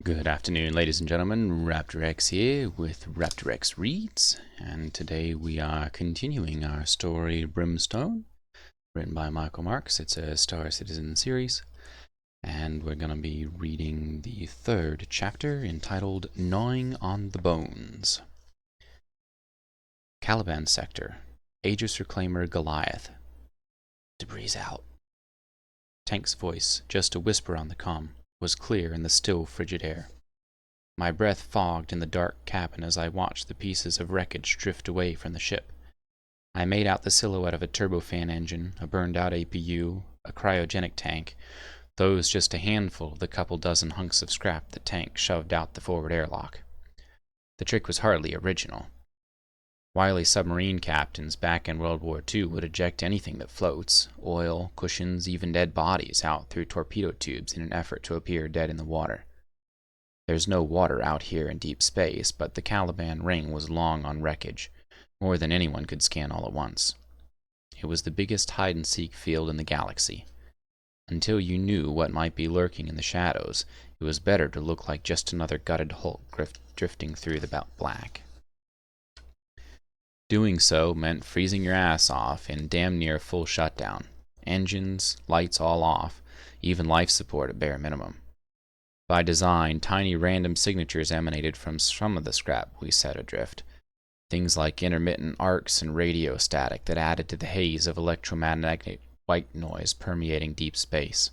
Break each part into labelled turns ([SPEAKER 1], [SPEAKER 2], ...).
[SPEAKER 1] Good afternoon, ladies and gentlemen. Raptor X here with Raptor X Reads, and today we are continuing our story Brimstone, written by Michael Marks. It's a Star Citizen series, and we're going to be reading the third chapter entitled Gnawing on the Bones. Caliban Sector, Aegis Reclaimer Goliath. Debris out. Tank's voice, just a whisper on the comm, was clear in the still, frigid air. My breath fogged in the dark cabin as I watched the pieces of wreckage drift away from the ship. I made out the silhouette of a turbofan engine, a burned-out APU, a cryogenic tank, those just a handful of the couple dozen hunks of scrap the tank shoved out the forward airlock. The trick was hardly original. Wily submarine captains back in World War II would eject anything that floats, oil, cushions, even dead bodies, out through torpedo tubes in an effort to appear dead in the water. There's no water out here in deep space, but the Caliban ring was long on wreckage, more than anyone could scan all at once. It was the biggest hide-and-seek field in the galaxy. Until you knew what might be lurking in the shadows, it was better to look like just another gutted hulk drifting through the black. Doing so meant freezing your ass off in damn near full shutdown. Engines, lights all off, even life support at bare minimum. By design, tiny random signatures emanated from some of the scrap we set adrift. Things like intermittent arcs and radio static that added to the haze of electromagnetic white noise permeating deep space.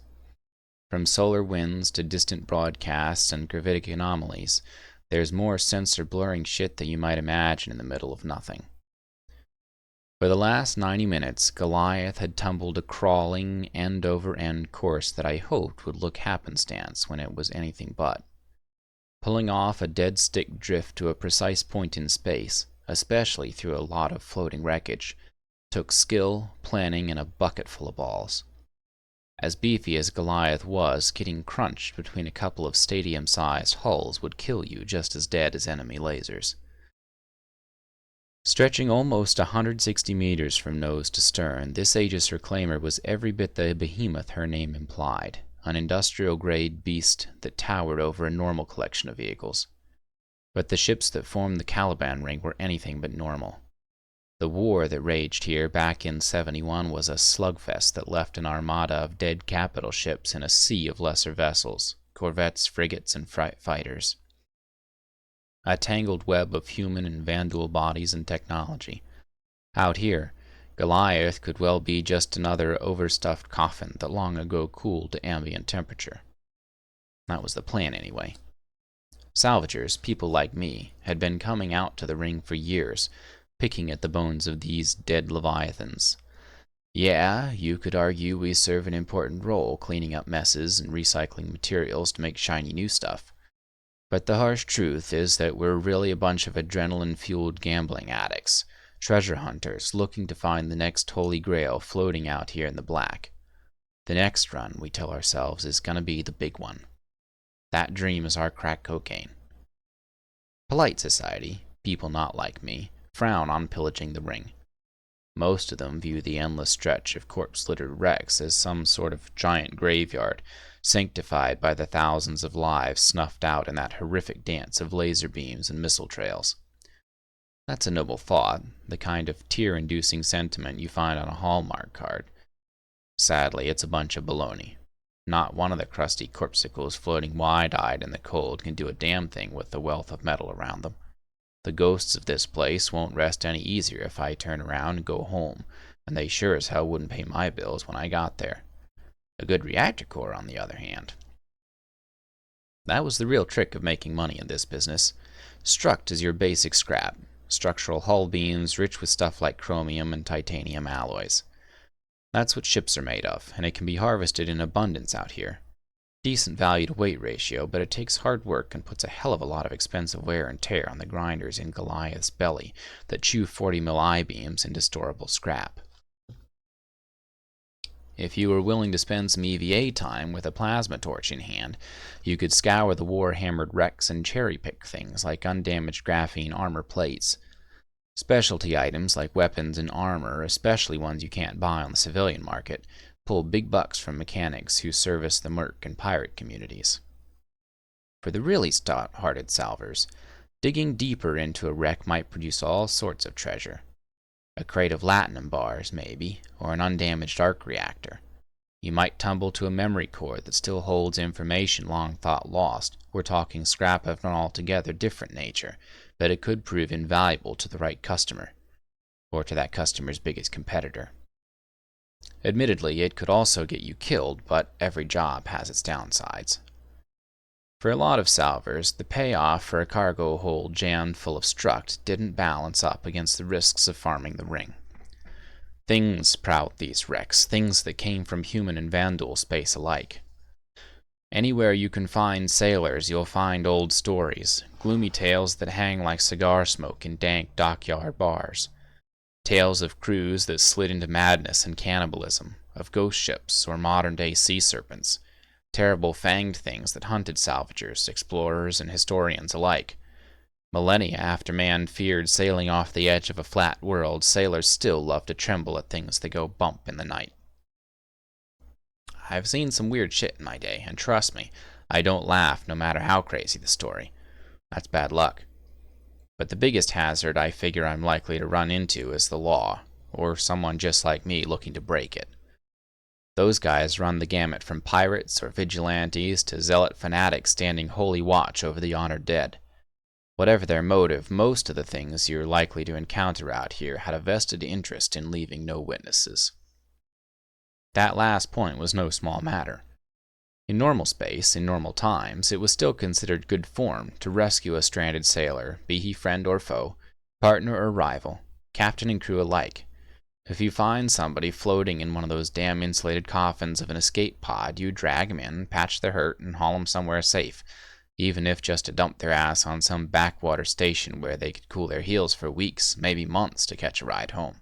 [SPEAKER 1] From solar winds to distant broadcasts and gravitic anomalies, there's more sensor blurring shit than you might imagine in the middle of nothing. For the last 90 minutes, Goliath had tumbled a crawling, end-over-end course that I hoped would look happenstance when it was anything but. Pulling off a dead-stick drift to a precise point in space, especially through a lot of floating wreckage, took skill, planning, and a bucket full of balls. As beefy as Goliath was, getting crunched between a couple of stadium-sized hulls would kill you just as dead as enemy lasers. Stretching almost 160 meters from nose to stern, this Aegis Reclaimer was every bit the behemoth her name implied, an industrial-grade beast that towered over a normal collection of vehicles. But the ships that formed the Caliban ring were anything but normal. The war that raged here back in '71 was a slugfest that left an armada of dead capital ships in a sea of lesser vessels, corvettes, frigates, and fighters. A tangled web of human and vandal bodies and technology. Out here, Goliath could well be just another overstuffed coffin that long ago cooled to ambient temperature. That was the plan, anyway. Salvagers, people like me, had been coming out to the ring for years, picking at the bones of these dead leviathans. Yeah, you could argue we serve an important role cleaning up messes and recycling materials to make shiny new stuff. But the harsh truth is that we're really a bunch of adrenaline-fueled gambling addicts, treasure hunters looking to find the next holy grail floating out here in the black. The next run, we tell ourselves, is gonna be the big one. That dream is our crack cocaine. Polite society, people not like me, frown on pillaging the ring. Most of them view the endless stretch of corpse-littered wrecks as some sort of giant graveyard, sanctified by the thousands of lives snuffed out in that horrific dance of laser beams and missile trails. That's a noble thought, the kind of tear-inducing sentiment you find on a Hallmark card. Sadly, it's a bunch of baloney. Not one of the crusty corpsicles floating wide-eyed in the cold can do a damn thing with the wealth of metal around them. The ghosts of this place won't rest any easier if I turn around and go home, and they sure as hell wouldn't pay my bills when I got there. A good reactor core, on the other hand. That was the real trick of making money in this business. Struct is your basic scrap, structural hull beams rich with stuff like chromium and titanium alloys. That's what ships are made of, and it can be harvested in abundance out here. Decent value to weight ratio, but it takes hard work and puts a hell of a lot of expensive wear and tear on the grinders in Goliath's belly that chew 40mm I-beams into storable scrap. If you were willing to spend some EVA time with a plasma torch in hand, you could scour the war-hammered wrecks and cherry-pick things like undamaged graphene armor plates. Specialty items like weapons and armor, especially ones you can't buy on the civilian market, pull big bucks from mechanics who service the merc and pirate communities. For the really stout-hearted salvers, digging deeper into a wreck might produce all sorts of treasure. A crate of latinum bars, maybe, or an undamaged arc reactor. You might tumble to a memory core that still holds information long thought lost. We're talking scrap of an altogether different nature, but it could prove invaluable to the right customer, or to that customer's biggest competitor. Admittedly, it could also get you killed, but every job has its downsides. For a lot of salvers, the payoff for a cargo hold jammed full of struct didn't balance up against the risks of farming the ring. Things prowled these wrecks, things that came from human and vandal space alike. Anywhere you can find sailors, you'll find old stories, gloomy tales that hang like cigar smoke in dank dockyard bars. Tales of crews that slid into madness and cannibalism, of ghost ships or modern-day sea serpents, terrible fanged things that hunted salvagers, explorers, and historians alike. Millennia after man feared sailing off the edge of a flat world, sailors still love to tremble at things that go bump in the night. I've seen some weird shit in my day, and trust me, I don't laugh no matter how crazy the story. That's bad luck. But the biggest hazard I figure I'm likely to run into is the law, or someone just like me looking to break it. Those guys run the gamut from pirates or vigilantes to zealot fanatics standing holy watch over the honored dead. Whatever their motive, most of the things you're likely to encounter out here had a vested interest in leaving no witnesses. That last point was no small matter. In normal space, in normal times, it was still considered good form to rescue a stranded sailor, be he friend or foe, partner or rival, captain and crew alike. If you find somebody floating in one of those damn insulated coffins of an escape pod, you drag 'em in, patch their hurt, and haul 'em somewhere safe, even if just to dump their ass on some backwater station where they could cool their heels for weeks, maybe months, to catch a ride home.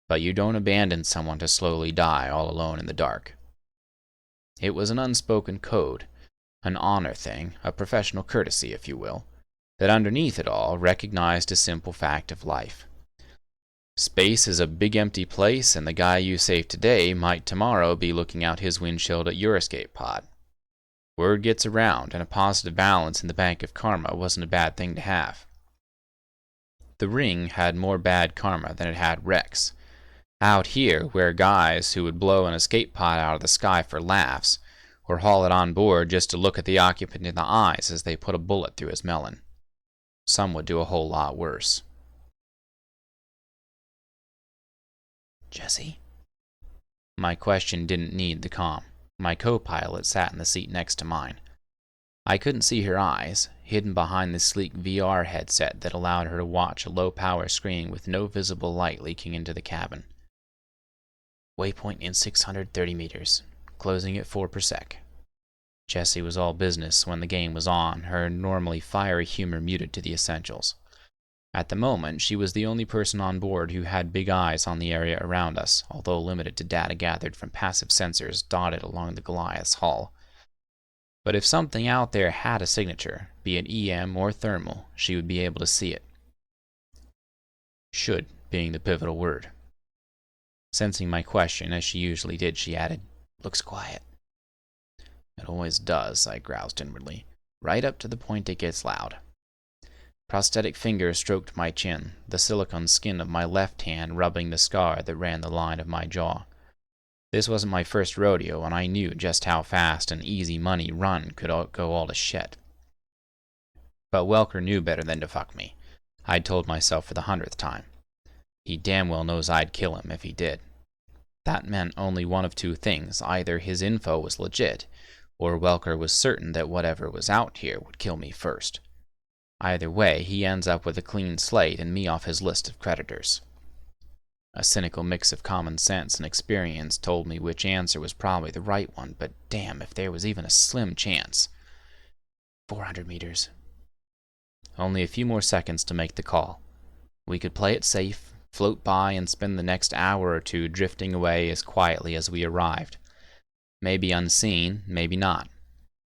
[SPEAKER 1] But you don't abandon someone to slowly die all alone in the dark. It was an unspoken code, an honor thing, a professional courtesy, if you will, that underneath it all recognized a simple fact of life. Space is a big empty place, and the guy you save today might tomorrow be looking out his windshield at your escape pod. Word gets around, and a positive balance in the bank of karma wasn't a bad thing to have. The ring had more bad karma than it had wrecks. Out here, where guys who would blow an escape pod out of the sky for laughs, or haul it on board just to look at the occupant in the eyes as they put a bullet through his melon. Some would do a whole lot worse. Jesse? My question didn't need the comm. My co-pilot sat in the seat next to mine. I couldn't see her eyes, hidden behind the sleek VR headset that allowed her to watch a low-power screen with no visible light leaking into the cabin. Waypoint in 630 meters, closing at 4 per sec. Jessie was all business when the game was on, her normally fiery humor muted to the essentials. At the moment, she was the only person on board who had big eyes on the area around us, although limited to data gathered from passive sensors dotted along the Goliath's hull. But if something out there had a signature, be it EM or thermal, she would be able to see it. Should being the pivotal word. Sensing my question, as she usually did, she added, "Looks quiet." "It always does," I groused inwardly, "right up to the point it gets loud." Prosthetic fingers stroked my chin, the silicone skin of my left hand rubbing the scar that ran the line of my jaw. This wasn't my first rodeo, and I knew just how fast an easy money run could go all to shit. But Welker knew better than to fuck me. I'd told myself for the 100th time. He damn well knows I'd kill him if he did. That meant only one of two things. Either his info was legit, or Welker was certain that whatever was out here would kill me first. Either way, he ends up with a clean slate and me off his list of creditors. A cynical mix of common sense and experience told me which answer was probably the right one, but damn if there was even a slim chance. 400 meters. Only a few more seconds to make the call. We could play it safe, float by, and spend the next hour or two drifting away as quietly as we arrived. Maybe unseen, maybe not.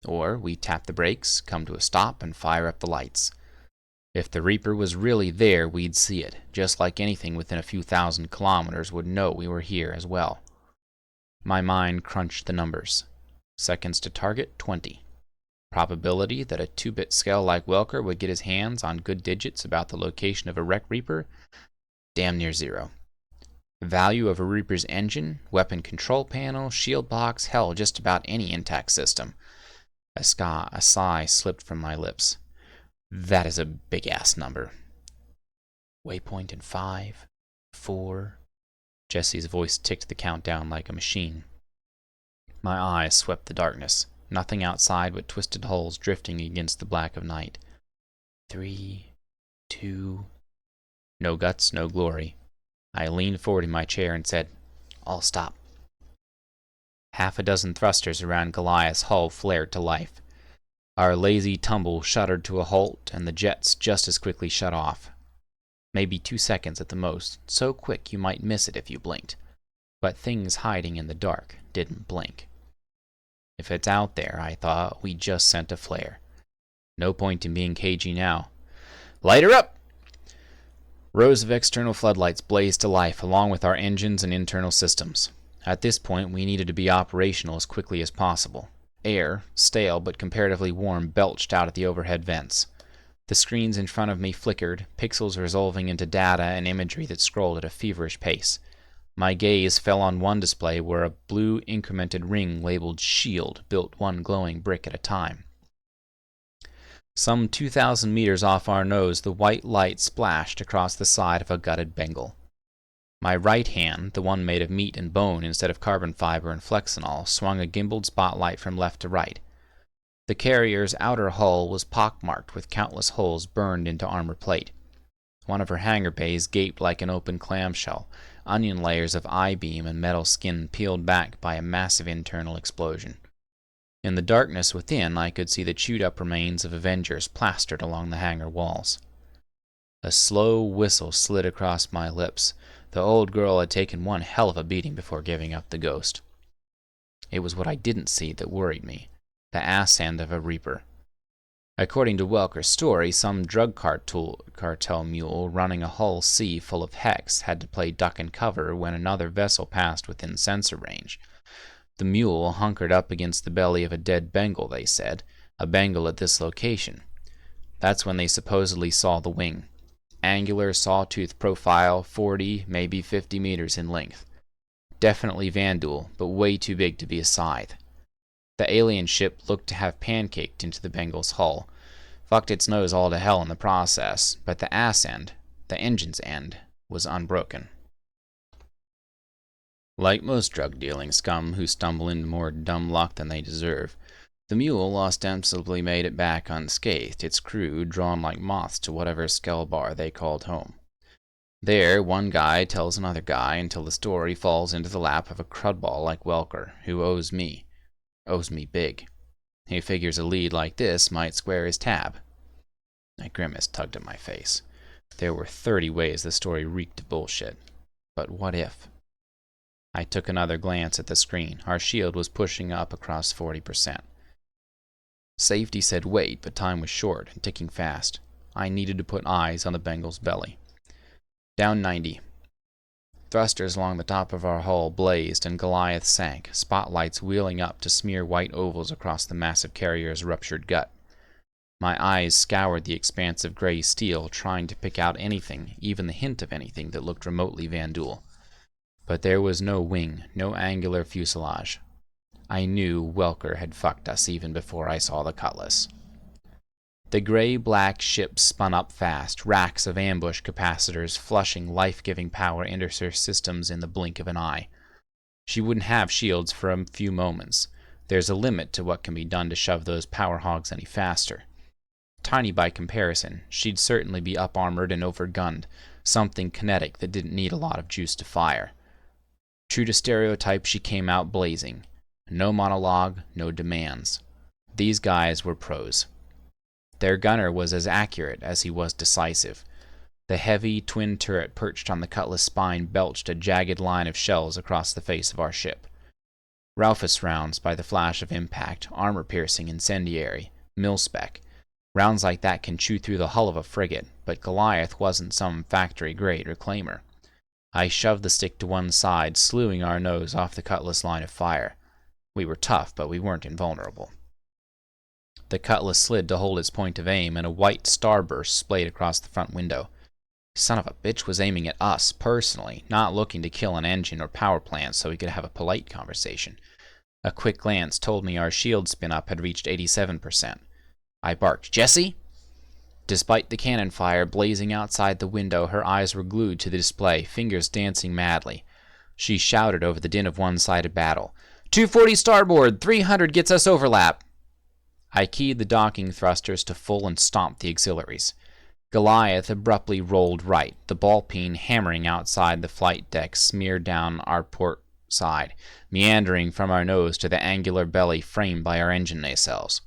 [SPEAKER 1] Or we tap the brakes, come to a stop, and fire up the lights. If the Reaper was really there, we'd see it, just like anything within a few thousand kilometers would know we were here as well. My mind crunched the numbers. Seconds to target, 20. Probability that a 2-bit scale like Welker would get his hands on good digits about the location of a wreck Reaper? Damn near zero. Value of a Reaper's engine, weapon control panel, shield box, hell, just about any intact system. A sigh slipped from my lips. That is a big-ass number. Waypoint in 5, 4... Jesse's voice ticked the countdown like a machine. My eyes swept the darkness. Nothing outside but twisted hulls drifting against the black of night. 3, 2... No guts, no glory. I leaned forward in my chair and said, "I'll stop." Half a dozen thrusters around Goliath's hull flared to life. Our lazy tumble shuddered to a halt, and the jets just as quickly shut off. Maybe 2 seconds at the most, so quick you might miss it if you blinked. But things hiding in the dark didn't blink. If it's out there, I thought, we just sent a flare. No point in being cagey now. Light her up! Rows of external floodlights blazed to life, along with our engines and internal systems. At this point, we needed to be operational as quickly as possible. Air, stale but comparatively warm, belched out at the overhead vents. The screens in front of me flickered, pixels resolving into data and imagery that scrolled at a feverish pace. My gaze fell on one display where a blue incremented ring labeled SHIELD built one glowing brick at a time. Some 2,000 meters off our nose, the white light splashed across the side of a gutted Bengal. My right hand, the one made of meat and bone instead of carbon fiber and Flexinol, swung a gimbaled spotlight from left to right. The carrier's outer hull was pockmarked with countless holes burned into armor plate. One of her hangar bays gaped like an open clamshell, onion layers of I-beam and metal skin peeled back by a massive internal explosion. In the darkness within, I could see the chewed-up remains of Avengers plastered along the hangar walls. A slow whistle slid across my lips. The old girl had taken one hell of a beating before giving up the ghost. It was what I didn't see that worried me. The ass end of a Reaper. According to Welker's story, some drug cartel mule running a Hull C full of Hex had to play duck and cover when another vessel passed within sensor range. The mule hunkered up against the belly of a dead Bengal, they said, a Bengal at this location. That's when they supposedly saw the wing. Angular sawtooth profile, 40, maybe 50 meters in length. Definitely Vanduul, but way too big to be a scythe. The alien ship looked to have pancaked into the Bengal's hull, fucked its nose all to hell in the process, but the ass end, the engine's end, was unbroken. Like most drug-dealing scum who stumble into more dumb luck than they deserve, the mule ostensibly made it back unscathed, its crew drawn like moths to whatever skell bar they called home. There, one guy tells another guy until the story falls into the lap of a crudball like Welker, who owes me big. He figures a lead like this might square his tab. A grimace tugged at my face. There were 30 ways the story reeked of bullshit. But what if? I took another glance at the screen. Our shield was pushing up across 40%. Safety said wait, but time was short and ticking fast. I needed to put eyes on the Bengal's belly. Down 90. Thrusters along the top of our hull blazed and Goliath sank, spotlights wheeling up to smear white ovals across the massive carrier's ruptured gut. My eyes scoured the expanse of gray steel, trying to pick out anything, even the hint of anything that looked remotely Vanduul. But there was no wing, no angular fuselage. I knew Welker had fucked us even before I saw the cutlass. The gray-black ship spun up fast, racks of ambush capacitors flushing life-giving power into her systems in the blink of an eye. She wouldn't have shields for a few moments. There's a limit to what can be done to shove those power hogs any faster. Tiny by comparison, she'd certainly be up-armored and overgunned, something kinetic that didn't need a lot of juice to fire. True to stereotype, she came out blazing. No monologue, no demands. These guys were pros. Their gunner was as accurate as he was decisive. The heavy twin turret perched on the cutlass spine belched a jagged line of shells across the face of our ship. Raufoss rounds by the flash of impact, armor-piercing, incendiary, mil-spec. Rounds like that can chew through the hull of a frigate, but Goliath wasn't some factory-grade reclaimer. I shoved the stick to one side, slewing our nose off the cutlass line of fire. We were tough, but we weren't invulnerable. The cutlass slid to hold its point of aim, and a white starburst splayed across the front window. Son of a bitch was aiming at us, personally, not looking to kill an engine or power plant so he could have a polite conversation. A quick glance told me our shield spin-up had reached 87%. I barked, "Jesse!" Despite the cannon fire blazing outside the window, her eyes were glued to the display, fingers dancing madly. She shouted over the din of one-sided battle. 240 starboard, 300 gets us overlap. I keyed the docking thrusters to full and stomped the auxiliaries. Goliath abruptly rolled right, the ball peen hammering outside the flight deck smeared down our port side, meandering from our nose to the angular belly framed by our engine nacelles.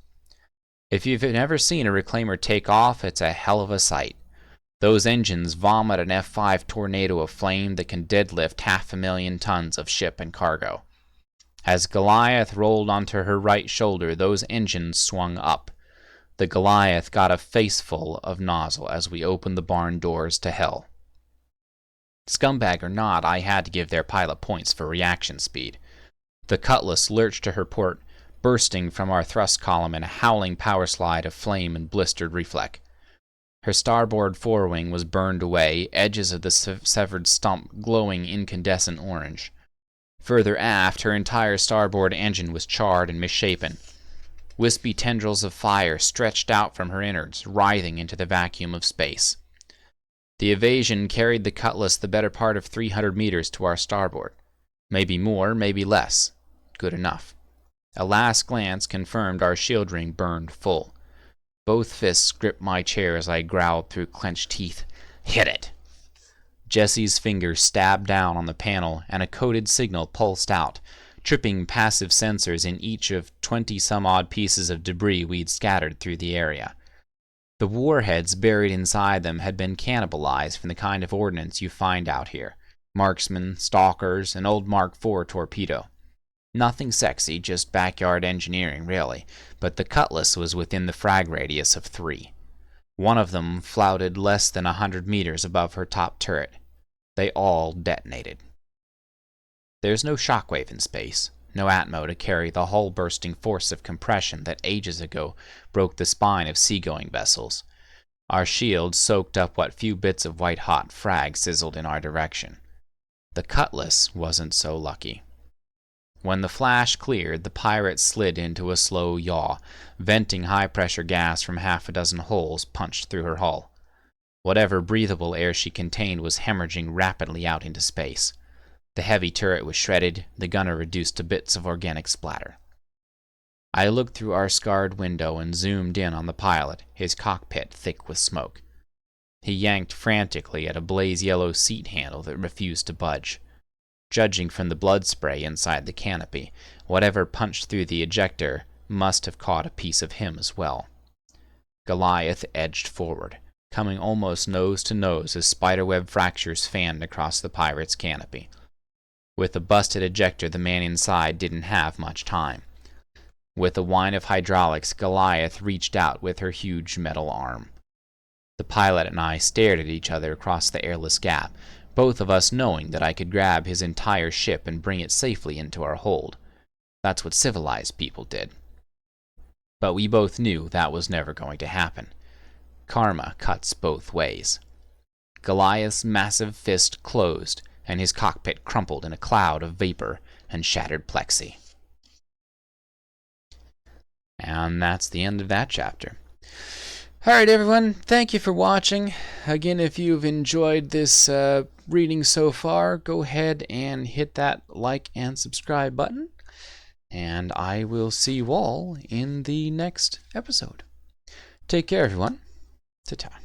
[SPEAKER 1] If you've never seen a reclaimer take off, it's a hell of a sight. Those engines vomit an F5 tornado of flame that can deadlift 500,000 tons of ship and cargo. As Goliath rolled onto her right shoulder, those engines swung up. The Goliath got a faceful of nozzle as we opened the barn doors to hell. Scumbag or not, I had to give their pilot points for reaction speed. The Cutlass lurched to her port, bursting from our thrust column in a howling power slide of flame and blistered reflect. Her starboard forewing was burned away, edges of the severed stump glowing incandescent orange. Further aft, her entire starboard engine was charred and misshapen. Wispy tendrils of fire stretched out from her innards, writhing into the vacuum of space. The evasion carried the Cutlass the better part of 300 meters to our starboard. Maybe more, maybe less. Good enough. A last glance confirmed our shield ring burned full. Both fists gripped my chair as I growled through clenched teeth. Hit it! Jesse's fingers stabbed down on the panel, and a coded signal pulsed out, tripping passive sensors in each of 20-some-odd pieces of debris we'd scattered through the area. The warheads buried inside them had been cannibalized from the kind of ordnance you find out here. Marksmen, stalkers, an old Mark IV torpedo. Nothing sexy, just backyard engineering, really, but the Cutlass was within the frag radius of 3. One of them flouted less than 100 meters above her top turret. They all detonated. There's no shockwave in space, no atmo to carry the hull-bursting force of compression that ages ago broke the spine of seagoing vessels. Our shields soaked up what few bits of white-hot frag sizzled in our direction. The Cutlass wasn't so lucky. When the flash cleared, the pirate slid into a slow yaw, venting high-pressure gas from half a dozen holes punched through her hull. Whatever breathable air she contained was hemorrhaging rapidly out into space. The heavy turret was shredded, the gunner reduced to bits of organic splatter. I looked through our scarred window and zoomed in on the pilot, his cockpit thick with smoke. He yanked frantically at a blaze-yellow seat handle that refused to budge. Judging from the blood spray inside the canopy, whatever punched through the ejector must have caught a piece of him as well. Goliath edged forward, coming almost nose to nose as spiderweb fractures fanned across the pirate's canopy. With a busted ejector, the man inside didn't have much time. With a whine of hydraulics, Goliath reached out with her huge metal arm. The pilot and I stared at each other across the airless gap, both of us knowing that I could grab his entire ship and bring it safely into our hold. That's what civilized people did. But we both knew that was never going to happen. Karma cuts both ways. Goliath's massive fist closed, and his cockpit crumpled in a cloud of vapor and shattered plexi. And that's the end of that chapter. Alright everyone, thank you for watching. Again, if you've enjoyed this reading so far, go ahead and hit that like and subscribe button. And I will see you all in the next episode. Take care everyone. Ta-ta.